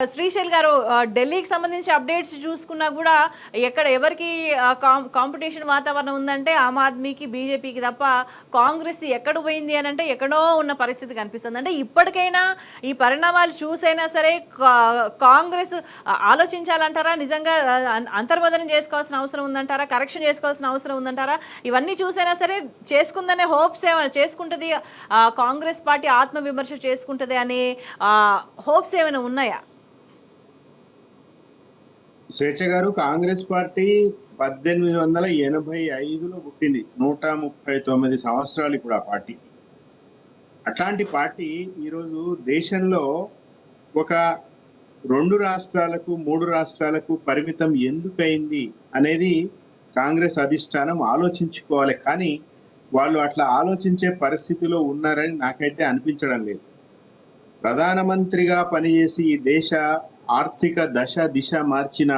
శ్రీశైల్ గారు, ఢిల్లీకి సంబంధించి అప్డేట్స్ చూసుకున్నా కూడా ఎక్కడ ఎవరికి కాంపిటీషన్ వాతావరణం ఉందంటే ఆమ్ ఆద్మీకి, బీజేపీకి తప్ప కాంగ్రెస్ ఎక్కడ పోయింది అని అంటే ఎక్కడో ఉన్న పరిస్థితి కనిపిస్తుంది. అంటే ఇప్పటికైనా ఈ పరిణామాలు చూసైనా సరే కాంగ్రెస్ ఆలోచించాలంటారా? నిజంగా అంతర్మదనం చేసుకోవాల్సిన అవసరం ఉందంటారా? కరెక్షన్ చేసుకోవాల్సిన అవసరం ఉందంటారా? ఇవన్నీ చూసైనా సరే చేసుకుందనే హోప్స్ ఏమైనా చేసుకుంటుంది, కాంగ్రెస్ పార్టీ ఆత్మవిమర్శ చేసుకుంటుంది అనే హోప్స్ ఏమైనా ఉన్నాయా? స్వేచ్ఛ గారు, కాంగ్రెస్ పార్టీ 1885లో పుట్టింది. 139 సంవత్సరాలు ఇప్పుడు ఆ పార్టీకి. అట్లాంటి పార్టీ ఈరోజు దేశంలో ఒక 2 రాష్ట్రాలకు 3 రాష్ట్రాలకు పరిమితం ఎందుకయింది అనేది కాంగ్రెస్ అధిష్టానం ఆలోచించుకోవాలి. కానీ వాళ్ళు అట్లా ఆలోచించే పరిస్థితిలో ఉన్నారని నాకైతే అనిపించడం లేదు. ప్రధానమంత్రిగా పనిచేసి ఈ దేశ ఆర్థిక దిశ మార్చిన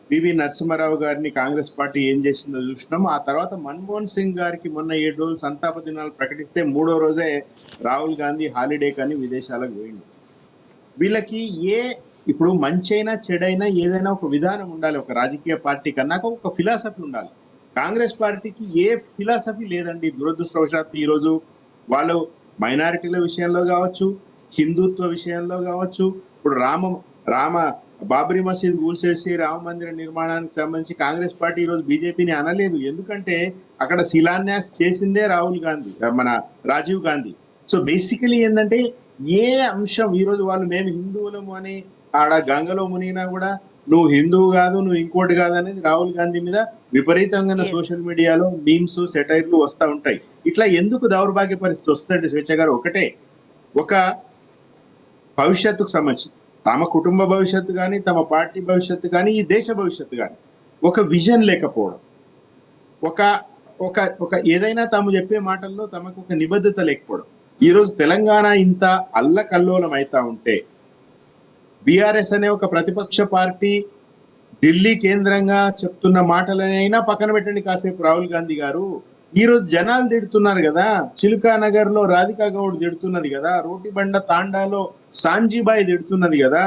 పివి నరసింహారావు గారిని కాంగ్రెస్ పార్టీ ఏం చేసిందో చూసినాం. ఆ తర్వాత మన్మోహన్ సింగ్ గారికి మొన్న 7 రోజులు సంతాప దినాలు ప్రకటిస్తే 3వ రోజే రాహుల్ గాంధీ హాలిడే కానీ విదేశాలకు పోయింది. వీళ్ళకి ఇప్పుడు మంచైనా చెడైనా ఏదైనా ఒక విధానం ఉండాలి. ఒక రాజకీయ పార్టీ కన్నా ఒక ఫిలాసఫీ ఉండాలి. కాంగ్రెస్ పార్టీకి ఏ ఫిలాసఫీ లేదండి. దురదృష్టవశాత్తు ఈరోజు వాళ్ళు మైనారిటీల విషయంలో కావచ్చు, హిందుత్వ విషయంలో కావచ్చు, ఇప్పుడు రామ బాబ్రీ మసీద్ కూల్చేసి రామ మందిర నిర్మాణానికి సంబంధించి కాంగ్రెస్ పార్టీ ఈరోజు బీజేపీని అనలేదు. ఎందుకంటే అక్కడ శిలాన్యాస్ చేసిందే రాజీవ్ గాంధీ. సో బేసికలీ ఏంటంటే ఏ అంశం ఈరోజు వాళ్ళు మేము హిందువులము అని ఆడ గంగలో మునిగినా కూడా నువ్వు హిందువు కాదు, నువ్వు ఇంకోటి కాదు అనేది రాహుల్ గాంధీ మీద విపరీతంగా సోషల్ మీడియాలో మీమ్స్, సెటైర్లు వస్తూ ఉంటాయి. ఇట్లా ఎందుకు దౌర్భాగ్య పరిస్థితి వస్తుందంటే స్వేచ్ఛ గారు, ఒకటే ఒక భవిష్యత్తుకు సంబంధించి తమ కుటుంబ భవిష్యత్తు కానీ, తమ పార్టీ భవిష్యత్తు కానీ, ఈ దేశ భవిష్యత్తు కానీ ఒక విజన్ లేకపోవడం, ఒక ఒక ఒక ఏదైనా తాము చెప్పే మాటల్లో తమకు ఒక నిబద్ధత లేకపోవడం. ఈరోజు తెలంగాణ ఇంత అల్లకల్లోలం అవుతా ఉంటే బీఆర్ఎస్ అనే ఒక ప్రతిపక్ష పార్టీ ఢిల్లీ కేంద్రంగా చెప్తున్న మాటలనైనా పక్కన పెట్టండి కాసేపు. రాహుల్ గాంధీ గారు ఈరోజు జనాలు తిడుతున్నారు కదా, చిలుకానగర్ లో రాధికా గౌడ్ తిడుతున్నది కదా, రోటిబండ తాండాలో సాంజీబాయి తిడుతున్నది కదా,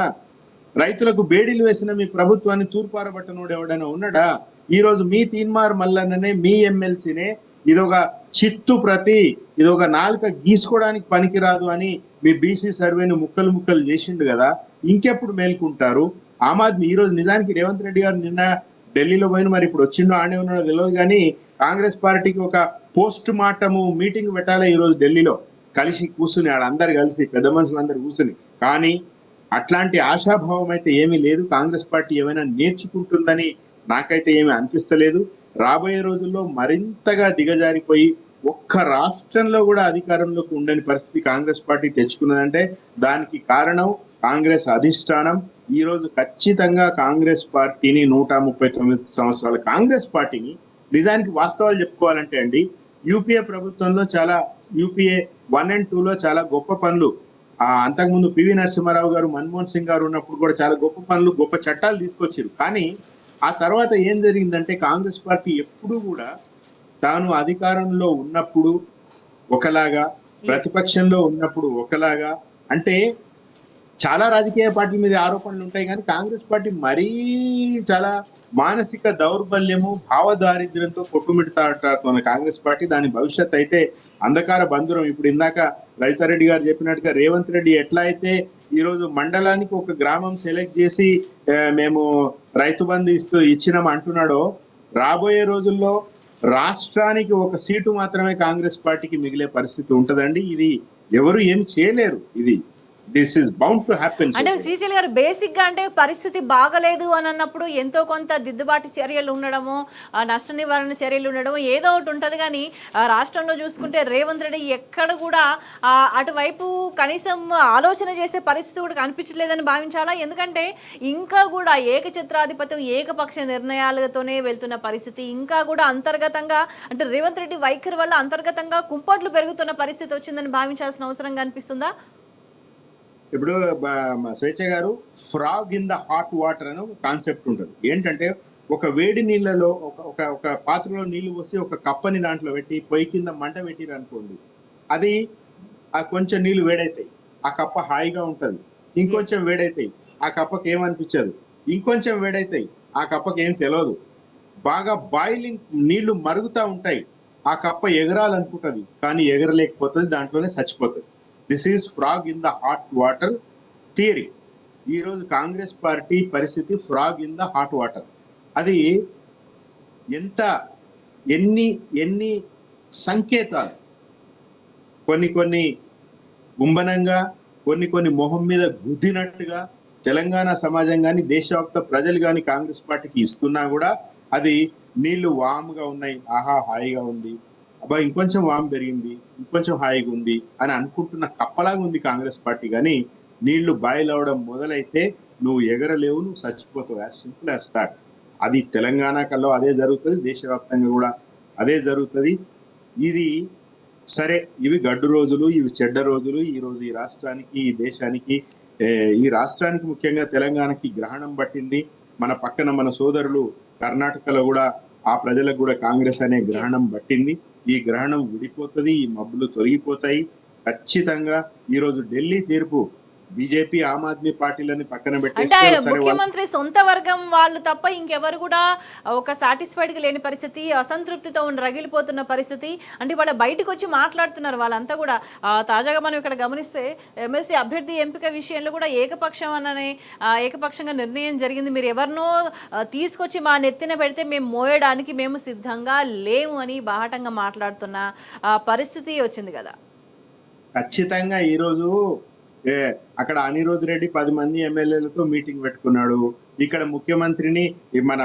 రైతులకు బేడీలు వేసిన మీ ప్రభుత్వాన్ని తూర్పారబట్టనోడు ఎవడైనా ఉన్నాడా? ఈరోజు మీ తీన్మార్ మల్లన్ననే, మీ ఎమ్మెల్సీనే ఇదొక చిత్తు ప్రతి, ఇదొక నాలుక గీసుకోవడానికి పనికిరాదు అని మీ బీసీ సర్వేను ముక్కలు చేసిండు కదా. ఇంకెప్పుడు మేల్కుంటారు? ఆమ్ ఆద్మీ ఈరోజు నిజానికి రేవంత్ రెడ్డి గారు నిన్న ఢిల్లీలో పోయిన, మరి ఇప్పుడు వచ్చిండో ఆడే ఉన్నాడో తెలియదు, కానీ కాంగ్రెస్ పార్టీకి ఒక పోస్ట్ మార్టము మీటింగ్ పెట్టాలి ఈరోజు ఢిల్లీలో. కలిసి కూర్చుని అందరు కలిసి పెద్ద మనుషులందరూ కూర్చుని. కానీ అట్లాంటి ఆశాభావం అయితే ఏమీ లేదు. కాంగ్రెస్ పార్టీ ఏమైనా నేర్చుకుంటుందని నాకైతే ఏమీ అనిపిస్తలేదు. రాబోయే రోజుల్లో మరింతగా దిగజారిపోయి ఒక్క రాష్ట్రంలో కూడా అధికారంలోకి ఉండని పరిస్థితి కాంగ్రెస్ పార్టీ తెచ్చుకున్నదంటే దానికి కారణం కాంగ్రెస్ అధిష్టానం. ఈ రోజు ఖచ్చితంగా కాంగ్రెస్ పార్టీని 139 సంవత్సరాల కాంగ్రెస్ పార్టీని నిజానికి వాస్తవాలు చెప్పుకోవాలంటే అండి, యూపీఏ ప్రభుత్వంలో యూపీఏ 1 and 2లో చాలా గొప్ప పనులు, అంతకుముందు పివి నరసింహారావు గారు, మన్మోహన్ సింగ్ గారు ఉన్నప్పుడు కూడా చాలా గొప్ప పనులు, గొప్ప చట్టాలు తీసుకొచ్చారు. కానీ ఆ తర్వాత ఏం జరిగిందంటే కాంగ్రెస్ పార్టీ ఎప్పుడూ కూడా తాను అధికారంలో ఉన్నప్పుడు ఒకలాగా, ప్రతిపక్షంలో ఉన్నప్పుడు ఒకలాగా, అంటే చాలా రాజకీయ పార్టీల మీద ఆరోపణలు ఉంటాయి, కానీ కాంగ్రెస్ పార్టీ మరీ చాలా మానసిక దౌర్బల్యము, భావదారిద్ర్యంతో కొట్టుమిడతాడుతున్న కాంగ్రెస్ పార్టీ. దాని భవిష్యత్ అయితే అంధకార బంధురం. ఇప్పుడు ఇందాక రైతారెడ్డి గారు చెప్పినట్టుగా రేవంత్ రెడ్డి ఎట్లా అయితే ఈరోజు మండలానికి ఒక గ్రామం సెలెక్ట్ చేసి మేము రైతు బంధు ఇచ్చినాం అంటున్నాడో, రాబోయే రోజుల్లో రాష్ట్రానికి ఒక సీటు మాత్రమే కాంగ్రెస్ పార్టీకి మిగిలే పరిస్థితి ఉంటదండి. ఇది ఎవరు ఏమి చేయలేరు. This is bound to happen. అంటే శ్రీశైల్ గారు, బేసిక్ గా అంటే పరిస్థితి బాగలేదు అని అన్నప్పుడు ఎంతో కొంత దిద్దుబాటు చర్యలు ఉండడము, నష్ట నివారణ చర్యలు ఉండడము ఏదో ఒకటి ఉంటది. కానీ రాష్ట్రంలో చూసుకుంటే రేవంత్ రెడ్డి ఎక్కడ కూడా అటువైపు కనీసం ఆలోచన చేసే పరిస్థితి కూడా కనిపించలేదని భావించాలా? ఎందుకంటే ఇంకా కూడా ఏకఛత్రాధిపత్యం, ఏకపక్ష నిర్ణయాలతోనే వెళ్తున్న పరిస్థితి, ఇంకా కూడా అంతర్గతంగా అంటే రేవంత్ రెడ్డి వైఖరి వల్ల అంతర్గతంగా కుంపట్లు పెరుగుతున్న పరిస్థితి వచ్చిందని భావించాల్సిన అవసరం కనిపిస్తుందా? ఇప్పుడు స్వేచ్ఛ గారు, frog in the hot water అని ఒక కాన్సెప్ట్ ఉంటుంది. ఏంటంటే ఒక వేడి నీళ్ళలో ఒక పాత్రలో నీళ్లు పోసి ఒక కప్పని దాంట్లో పెట్టి పొయ్యి కింద మంట పెట్టిరు అనుకోండి, అది కొంచెం నీళ్లు వేడైతాయి, ఆ కప్ప హాయిగా ఉంటుంది. ఇంకొంచెం వేడైతాయి, ఆ కప్పకి ఏమనిపించదు. ఇంకొంచెం వేడైతాయి, ఆ కప్పకి ఏం తెలియదు. బాగా బాయిలింగ్ నీళ్లు మరుగుతా ఉంటాయి, ఆ కప్ప ఎగరాలనుకుంటది కానీ ఎగరలేకపోతుంది, దాంట్లోనే చచ్చిపోతుంది. This is frog in the hot water theory. ఈ రోజు కాంగ్రెస్ పార్టీ పరిస్థితి frog in the hot water. అది ఎంత ఎన్ని ఎన్ని సంకేతాలు, కొన్ని కొన్ని గుంబనంగా, కొన్ని కొన్ని మొహం మీద గుద్దినట్టుగా తెలంగాణ సమాజం కానీ దేశవ్యాప్త ప్రజలు కానీ కాంగ్రెస్ పార్టీకి ఇస్తున్నా కూడా అది నీళ్లు వాముగా ఉన్నాయి, ఆహా హాయిగా ఉంది, అబ్బా ఇంకొంచెం వాము పెరిగింది, ఇంకొంచెం హాయిగా ఉంది అని అనుకుంటున్న కప్పలాగా ఉంది కాంగ్రెస్ పార్టీ. కానీ నీళ్లు బాయిల్ అవడం మొదలైతే నువ్వు ఎగరలేవు, నువ్వు చచ్చిపోతావు. As simple as that. అది తెలంగాణ కల్లో అదే జరుగుతుంది, దేశవ్యాప్తంగా కూడా అదే జరుగుతుంది. ఇది సరే, ఇవి గడ్డు రోజులు, ఇవి చెడ్డ రోజులు. ఈ రోజు ఈ రాష్ట్రానికి, ఈ దేశానికి, ఈ రాష్ట్రానికి ముఖ్యంగా తెలంగాణకి గ్రహణం పట్టింది. మన పక్కన మన సోదరులు కర్ణాటకలో కూడా ఆ ప్రజలకు కూడా కాంగ్రెస్ అనే గ్రహణం పట్టింది. ఈ గ్రహణం విడిపోతుంది, ఈ మబ్బులు తొలగిపోతాయి ఖచ్చితంగా. ఈ రోజు ఢిల్లీ తీర్పు బీజేపీ ఆమ్ ఆద్మీ పార్టీలని పక్కన అంటే పెట్టేస్తే ఆయన సరే ముఖ్యమంత్రి సొంత వర్గం వాళ్ళు తప్ప ఇంకెవరు కూడా ఒక సాటిస్ఫైడ్ గా లేని పరిస్థితి, అసంతృప్తితో రగిలిపోతున్న పరిస్థితి. అంటే వాళ్ళ బయటకు వచ్చి మాట్లాడుతున్నారు వాళ్ళంతా కూడా. తాజాగా మనం ఇక్కడ గమనిస్తే ఎమ్మెల్సీ అభ్యర్థి ఎంపిక విషయంలో కూడా ఏకపక్షంగా నిర్ణయం జరిగింది. మీరు ఎవరినో తీసుకొచ్చి మా నెత్తిన పెడితే మేము మోయడానికి మేము సిద్ధంగా లేము అని బాహటంగా మాట్లాడుతున్న పరిస్థితి వచ్చింది కదా. ఖచ్చితంగా ఈరోజు అక్కడ అనిరుద్ రెడ్డి 10 మంది ఎమ్మెల్యేలతో మీటింగ్ పెట్టుకున్నాడు. ఇక్కడ ముఖ్యమంత్రిని మన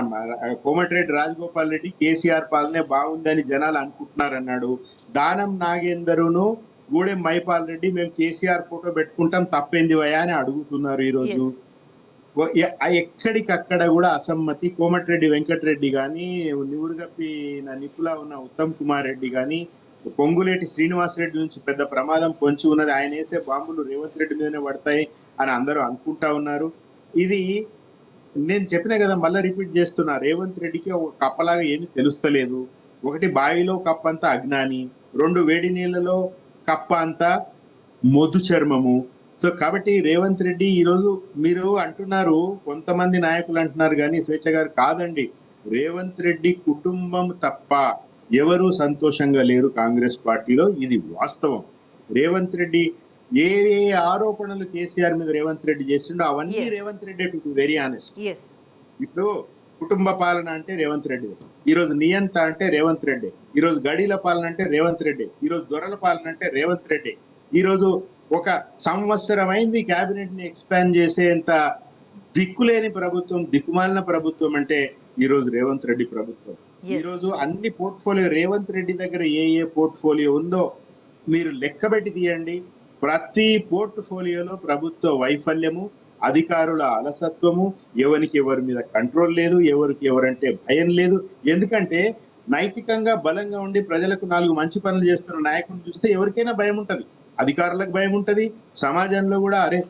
కోమటిరెడ్డి రాజగోపాల్ రెడ్డి కేసీఆర్ పాలనే బాగుందని జనాలు అనుకుంటున్నారన్నాడు. దానం నాగేందరును గూడెం మైపాల్ రెడ్డి మేము కేసీఆర్ ఫోటో పెట్టుకుంటాం తప్పేంది వయా అని అడుగుతున్నారు. ఈరోజు ఎక్కడికక్కడ కూడా అసమ్మతి. కోమటిరెడ్డి వెంకటరెడ్డి కానీ, నివురుగప్పి నిపులా ఉన్న ఉత్తమ్ కుమార్ రెడ్డి కానీ, పొంగులేటి శ్రీనివాసరెడ్డి నుంచి పెద్ద ప్రమాదం పొంచి ఉన్నది, ఆయన వేసే బాంబులు రేవంత్ రెడ్డి మీదనే పడతాయి అని అందరూ అనుకుంటా ఉన్నారు. ఇది నేను చెప్పిన కదా, మళ్ళీ రిపీట్ చేస్తున్నా. రేవంత్ రెడ్డికి ఒక కప్పలాగా ఏమీ తెలుస్తలేదు. ఒకటి బావిలో కప్ప అంతా అజ్ఞాని, 2 వేడి నీళ్ళలో కప్ప అంతా మొద్దు చర్మము. సో కాబట్టి రేవంత్ రెడ్డి ఈరోజు మీరు అంటున్నారు, కొంతమంది నాయకులు అంటున్నారు కానీ స్వేచ్ఛ గారు కాదండి, రేవంత్ రెడ్డి కుటుంబం తప్ప ఎవరు సంతోషంగా లేరు కాంగ్రెస్ పార్టీలో. ఇది వాస్తవం. రేవంత్ రెడ్డి ఏ ఏ ఆరోపణలు కేసీఆర్ మీద రేవంత్ రెడ్డి చేసిండో అవన్నీ Revanth Reddy, to be very honest. ఇప్పుడు కుటుంబ పాలన అంటే రేవంత్ రెడ్డి, ఈరోజు నియంత అంటే రేవంత్ రెడ్డి, ఈరోజు గడీల పాలన అంటే రేవంత్ రెడ్డి, ఈరోజు దొరల పాలన అంటే రేవంత్ రెడ్డి. ఈరోజు ఒక సంవత్సరం అయింది క్యాబినెట్ ని ఎక్స్పాండ్ చేసేంత దిక్కులేని ప్రభుత్వం, దిక్కుమాలిన ప్రభుత్వం అంటే ఈరోజు రేవంత్ రెడ్డి ప్రభుత్వం. ఈరోజు అన్ని పోర్ట్ఫోలియో రేవంత్ రెడ్డి దగ్గర ఏ ఏ పోర్ట్ఫోలియో ఉందో మీరు లెక్కబెట్టి తీయండి. ప్రతి పోర్ట్ఫోలియోలో ప్రభుత్వ వైఫల్యము, అధికారుల అలసత్వము, ఎవరికి ఎవరి మీద కంట్రోల్ లేదు, ఎవరికి ఎవరంటే భయం లేదు. ఎందుకంటే నైతికంగా బలంగా ఉండి ప్రజలకు 4 మంచి పనులు చేస్తున్న నాయకులను చూస్తే ఎవరికైనా భయం ఉంటది, అధికారులకు భయం ఉంటది, సమాజంలో కూడా అరే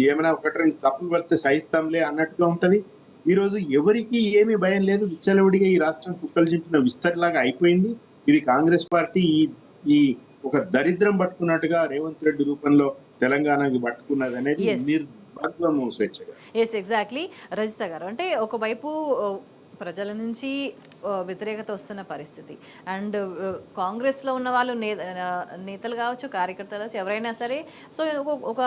ఏమైనా 1-2 తప్పులు పడితే సహిస్తాంలే అన్నట్టుగా ఉంటది. ఈ రోజు ఎవరికి ఏమీ భయం లేదు, విచ్చలవిడిగా ఈ రాష్ట్రం కుక్కలు చింపిన విస్తరిలాగా అయిపోయింది. ఇది కాంగ్రెస్ పార్టీ ఈ ఒక దరిద్రం పట్టుకున్నట్టుగా రేవంత్ రెడ్డి రూపంలో తెలంగాణకి పట్టుకున్నది అనేది నిర్వాగ్వము స్వేచ్ఛగా. ఎగ్జాక్ట్లీ రజిత గారు. అంటే ఒకవైపు ప్రజల నుంచి వ్యతిరేకత వస్తున్న పరిస్థితి, అండ్ కాంగ్రెస్లో ఉన్న వాళ్ళు నేతలు కావచ్చు, కార్యకర్తలు కావచ్చు, ఎవరైనా సరే, సో ఒక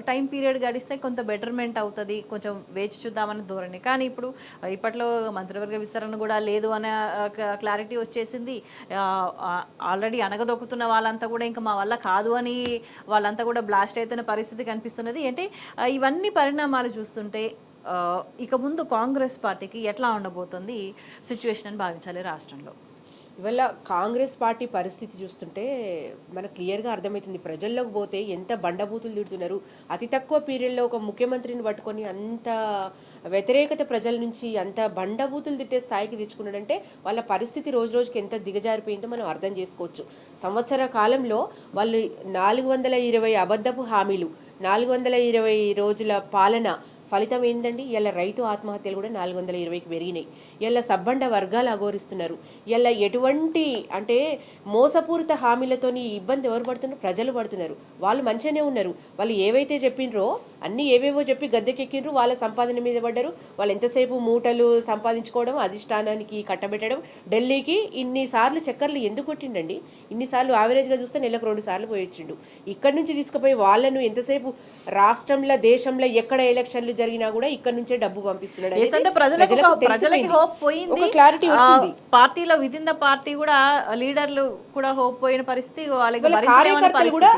టైం పీరియడ్ గడిస్తే కొంత బెటర్మెంట్ అవుతుంది, కొంచెం వేచి చూద్దామని ధోరణి. కానీ ఇప్పట్లో మంత్రివర్గ విస్తరణ కూడా లేదు అనే క్లారిటీ వచ్చేసింది. ఆల్రెడీ అణగదొక్కుతున్న వాళ్ళంతా కూడా ఇంకా మా వల్ల కాదు అని వాళ్ళంతా కూడా బ్లాస్ట్ అవుతున్న పరిస్థితి కనిపిస్తున్నది. అంటే ఇవన్నీ పరిణామాలు చూస్తుంటే ఇక ముందు కాంగ్రెస్ పార్టీకి ఎట్లా ఉండబోతుంది సిచ్యువేషన్ అని భావించాలి రాష్ట్రంలో? ఇవాళ కాంగ్రెస్ పార్టీ పరిస్థితి చూస్తుంటే మనకు క్లియర్గా అర్థమవుతుంది. ప్రజల్లోకి పోతే ఎంత బండబూతులు తిడుతున్నారు. అతి తక్కువ పీరియడ్లో ఒక ముఖ్యమంత్రిని పట్టుకొని అంత వ్యతిరేకత ప్రజల నుంచి అంత బండబూతులు తిట్టే స్థాయికి తెచ్చుకున్నాడంటే వాళ్ళ పరిస్థితి రోజు రోజుకి ఎంత దిగజారిపోయిందో మనం అర్థం చేసుకోవచ్చు. సంవత్సర కాలంలో వాళ్ళు 420 అబద్ధపు హామీలు, 420 రోజుల పాలన ఫలితం ఏంటండి? ఇలా రైతు ఆత్మహత్యలు కూడా 420కి పెరిగినాయి. ఇలా సబ్బండ వర్గాలు అఘోరిస్తున్నారు. ఇలా ఎటువంటి అంటే మోసపూరిత హామీలతోని ఇబ్బంది ఎవరు పడుతున్నారు? ప్రజలు పడుతున్నారు. వాళ్ళు మంచిగానే ఉన్నారు. వాళ్ళు ఏవైతే చెప్పినరో అన్నీ ఏవేవో చెప్పి గద్దెకెక్కిండ్రు, వాళ్ళ సంపాదన మీద పడ్డారు. వాళ్ళు ఎంతసేపు మూటలు సంపాదించుకోవడం, అధిష్టానానికి కట్టబెట్టడం, ఢిల్లీకి ఇన్నిసార్లు చక్కర్లు ఎందుకు కొట్టిండండి? ఇన్నిసార్లు యావరేజ్గా చూస్తే నెలకు 2 సార్లు పోయొచ్చిండు. ఇక్కడి నుంచి తీసుకుపోయి వాళ్ళను ఎంతసేపు రాష్ట్రంలో దేశంలో ఎక్కడ ఎలక్షన్లు జరిగినా కూడా ఇక్కడ నుంచే డబ్బు పంపిస్తున్నాడు. ఏంటంటే ప్రజలకి హోప్ పోయింది, క్లారిటీ వచ్చింది. పార్టీలో విత్ ఇన్ ద పార్టీ కూడా లీడర్లు కూడా హోప్ పోయిన పరిస్థితి, వాళ్ళకి కార్యకర్తలు కూడా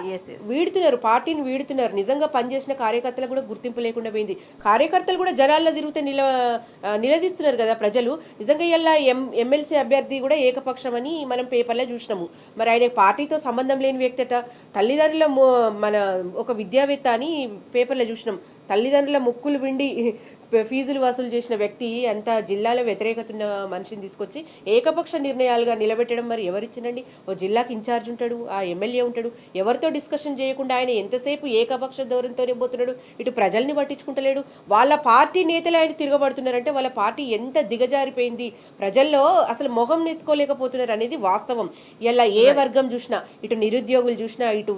వీడుతున్నారు, పార్టీని వీడుతున్నారు. నిజంగా పనిచేసిన కార్యకర్తలకు కూడా గుర్తింపు లేకుండా పోయింది. కార్యకర్తలు కూడా జనాల్లో తిరిగితే నిలదీస్తున్నారు కదా ప్రజలు. నిజంగా ఇలా ఎమ్మెల్సీ అభ్యర్థి కూడా ఏకపక్షం అని మనం పేపర్లో చూసినాము. మరి ఆయన పార్టీతో సంబంధం లేని వ్యక్తి అట. తల్లిదండ్రుల మన ఒక విద్యావేత్త అని పేపర్లో చూసినాం. తల్లిదండ్రుల ముక్కులు పిండి ఫీజులు వసూలు చేసిన వ్యక్తి అంత జిల్లాలో వ్యతిరేకత ఉన్న మనిషిని తీసుకొచ్చి ఏకపక్ష నిర్ణయాలుగా నిలబెట్టడం మరి ఎవరిచ్చినండి? ఓ జిల్లాకి ఇన్ఛార్జ్ ఉంటాడు, ఆ ఎమ్మెల్యే ఉంటాడు. ఎవరితో డిస్కషన్ చేయకుండా ఆయన ఎంతసేపు ఏకపక్ష ధోరణితోనే పోతున్నాడు, ఇటు ప్రజల్ని పట్టించుకుంటలేడు. వాళ్ళ పార్టీ నేతలు ఆయన తిరగబడుతున్నారంటే వాళ్ళ పార్టీ ఎంత దిగజారిపోయింది, ప్రజల్లో అసలు మొహం నెత్తుకోలేకపోతున్నారు అనేది వాస్తవం. ఇలా ఏ వర్గం చూసినా, ఇటు నిరుద్యోగులు చూసినా, ఇటు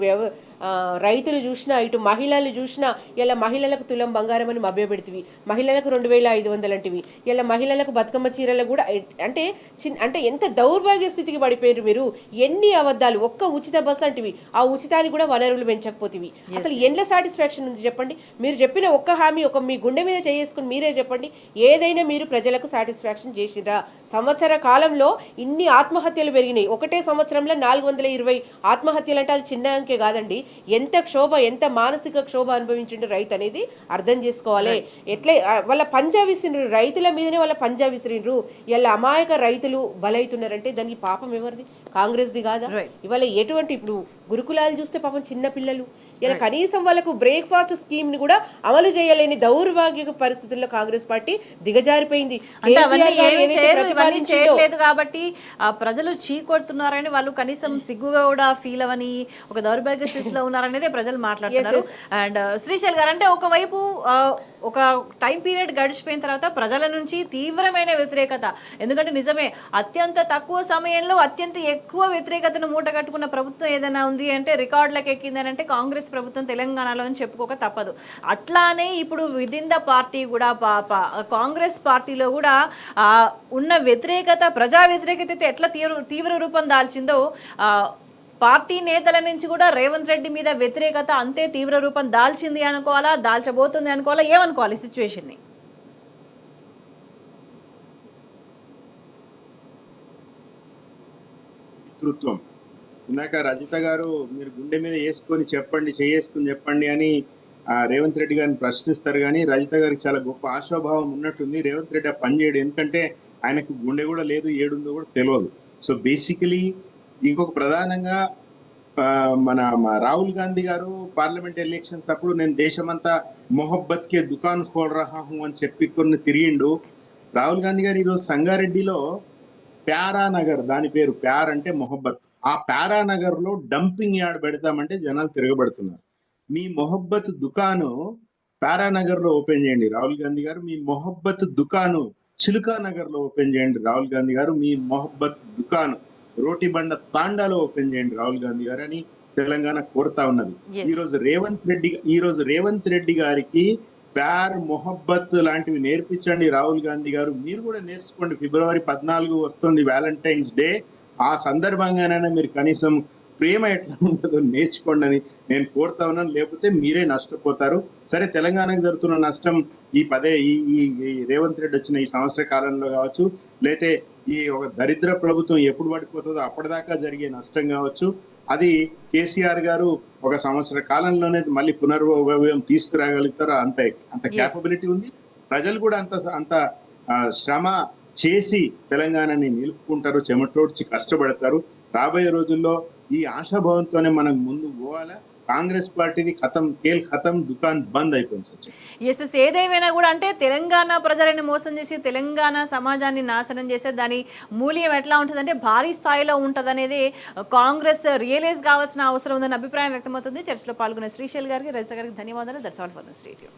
రైతులు చూసినా, ఇటు మహిళలు చూసినా, ఇలా మహిళలకు తులం బంగారం అని మభ్యపెడుతుంది, మహిళలకు 2500 అంటివి. ఇలా మహిళలకు బతుకమ్మ చీరలు కూడా అంటే ఎంత దౌర్భాగ్య స్థితికి పడిపోయారు మీరు. ఎన్ని అబద్ధాలు. ఒక్క ఉచిత బస్సు అంటివి, ఆ ఉచితానికి కూడా వనరులు పెంచకపోతివి. అసలు ఎండ్ల సాటిస్ఫాక్షన్ ఉంది చెప్పండి? మీరు చెప్పిన ఒక్క హామీ మీ గుండె మీద చేసుకుని మీరే చెప్పండి, ఏదైనా మీరు ప్రజలకు సాటిస్ఫాక్షన్ చేసిరా? సంవత్సర కాలంలో ఇన్ని ఆత్మహత్యలు పెరిగినాయి. ఒకటే సంవత్సరంలో 420 ఆత్మహత్యలు అంటే అది చిన్న అంకే కాదండి. ఎంత క్షోభ, ఎంత మానసిక క్షోభ అనుభవించిండు రైతు అనేది అర్థం చేసుకోవాలి. ఎట్లే వాళ్ళ పంజా విసిరిండ్రు, రైతుల మీదనే వాళ్ళ పంజా విసిరిండ్రు. ఇలా అమాయక రైతులు బలవుతున్నారంటే దానికి పాపం ఎవరిది? కాంగ్రెస్ది కాదా? ఇవాళ ఎటువంటి ఇప్పుడు గురుకులాలు చూస్తే పాపం చిన్న పిల్లలు, ఇలా కనీసం వాళ్ళకు బ్రేక్ఫాస్ట్ స్కీమ్ ని కూడా అమలు చేయలేని దౌర్భాగ్య పరిస్థితుల్లో కాంగ్రెస్ పార్టీ దిగజారిపోయింది. చేయలేదు కాబట్టి ప్రజలు చీకొడుతున్నారని వాళ్ళు కనీసం సిగ్గుగా కూడా ఫీల్ అవని ఒక దౌర్భాగ్య స్థితిలో ఉన్నారనేది ప్రజలు మాట్లాడుతున్నారు. అండ్ శ్రీశైల్ గారు, అంటే ఒకవైపు ఒక టైం పీరియడ్ గడిచిపోయిన తర్వాత ప్రజల నుంచి తీవ్రమైన వ్యతిరేకత, ఎందుకంటే నిజమే అత్యంత తక్కువ సమయంలో అత్యంత ఎక్కువ వ్యతిరేకతను మూట కట్టుకున్న ప్రభుత్వం ఏదైనా ఉంది అంటే రికార్డులకు ఎక్కిందని అంటే కాంగ్రెస్ ప్రభుత్వం తెలంగాణలో అని చెప్పుకోక తప్పదు. అట్లానే ఇప్పుడు విదిన్ ద పార్టీ కూడా కాంగ్రెస్ పార్టీలో కూడా ఉన్న వ్యతిరేకత, ప్రజా వ్యతిరేకత అయితే ఎట్లా తీవ్ర రూపం దాల్చిందో పార్టీ నేతల నుంచి కూడా రేవంత్ రెడ్డి మీద వ్యతిరేకత అంతే తీవ్ర రూపం దాల్చింది అనుకోవాలా, దాల్చబోతుంది అనుకోవాలా, ఏమనుకోవాలి సిచ్యువేషన్ని? మిత్రుత్వం. ఇందాక రజిత గారు మీరు గుండె మీద వేసుకొని చెప్పండి, చేసుకుని చెప్పండి అని రేవంత్ రెడ్డి గారిని ప్రశ్నిస్తారు. కానీ రజిత గారికి చాలా గొప్ప ఆశాభావం ఉన్నట్టుంది. రేవంత్ రెడ్డి ఆ పని చేయడు, ఎందుకంటే ఆయనకు గుండె కూడా లేదు, ఏడుందో కూడా తెలియదు. సో బేసికలీ ఇంకొక ప్రధానంగా మన రాహుల్ గాంధీ గారు పార్లమెంట్ ఎలక్షన్స్ అప్పుడు నేను దేశమంతా మొహబ్బత్ కే దుకాన్ ఖోల్ రహా హూ అని చెప్పి కొన్ని తిరిగిండు. రాహుల్ గాంధీ గారు ఈరోజు సంగారెడ్డిలో ప్యారానగర్, దాని పేరు ప్యార్ అంటే మొహబ్బత్, ఆ ప్యారానగర్ లో డంపింగ్ యార్డ్ పెడతామంటే జనాలు తిరగబడుతున్నారు. మీ మొహబ్బత్ దుకాను ప్యారానగర్ లో ఓపెన్ చేయండి రాహుల్ గాంధీ గారు. మీ మొహబ్బత్ దుకాను చిలుకా నగర్ లో ఓపెన్ చేయండి రాహుల్ గాంధీ గారు. మీ మొహబ్బత్ దుకాను రోటి బండ తాండాలో ఓపెన్ చేయండి రాహుల్ గాంధీ గారు అని తెలంగాణ కోరుతా ఉన్నది. ఈరోజు రేవంత్ రెడ్డి గారికి ప్యార్, మొహబ్బత్ లాంటివి నేర్పించండి రాహుల్ గాంధీ గారు. మీరు కూడా నేర్చుకోండి. ఫిబ్రవరి 14 వస్తుంది వ్యాలంటైన్స్ డే. ఆ సందర్భంగానైనా మీరు కనీసం ప్రేమ ఎట్లా ఉంటుందో నేర్చుకోండి అని నేను కోరుతా ఉన్నాను. లేకపోతే మీరే నష్టపోతారు. సరే, తెలంగాణకు జరుగుతున్న నష్టం ఈ రేవంత్ రెడ్డి వచ్చిన ఈ సంవత్సర కాలంలో కావచ్చు, లేతే ఈ ఒక దరిద్ర ప్రభుత్వం ఎప్పుడు పడిపోతుందో అప్పటిదాకా జరిగే నష్టం కావచ్చు, అది కేసీఆర్ గారు ఒక సంవత్సర కాలంలోనే మళ్ళీ పునర్వైభవం తీసుకురాగలుగుతారు. అంత క్యాపబిలిటీ ఉంది. ప్రజలు కూడా అంత శ్రమ చేసి తెలంగాణని నిలుపుకుంటారు, చెమటోడ్చి కష్టపడతారు. రాబోయే రోజుల్లో ఈ ఆశాభావంతోనే మనం ముందు పోవాలా. కాంగ్రెస్ పార్టీది ఖతం దుకాన్ బంద్ అయిపోయింది. ఎస్, ఏదేమైనా కూడా అంటే తెలంగాణ ప్రజలని మోసం చేసి తెలంగాణ సమాజాన్ని నాశనం చేసే దాని మూల్యం ఎట్లా ఉంటుంది అంటే భారీ స్థాయిలో ఉంటుంది అనేది కాంగ్రెస్ రియలైజ్ కావాల్సిన అవసరం ఉందని అభిప్రాయం వ్యక్తమవుతుంది. చర్చలో పాల్గొన్న శ్రీశైల్ గారికి, రజిత గారికి ధన్యవాదాలు. That's all for this video.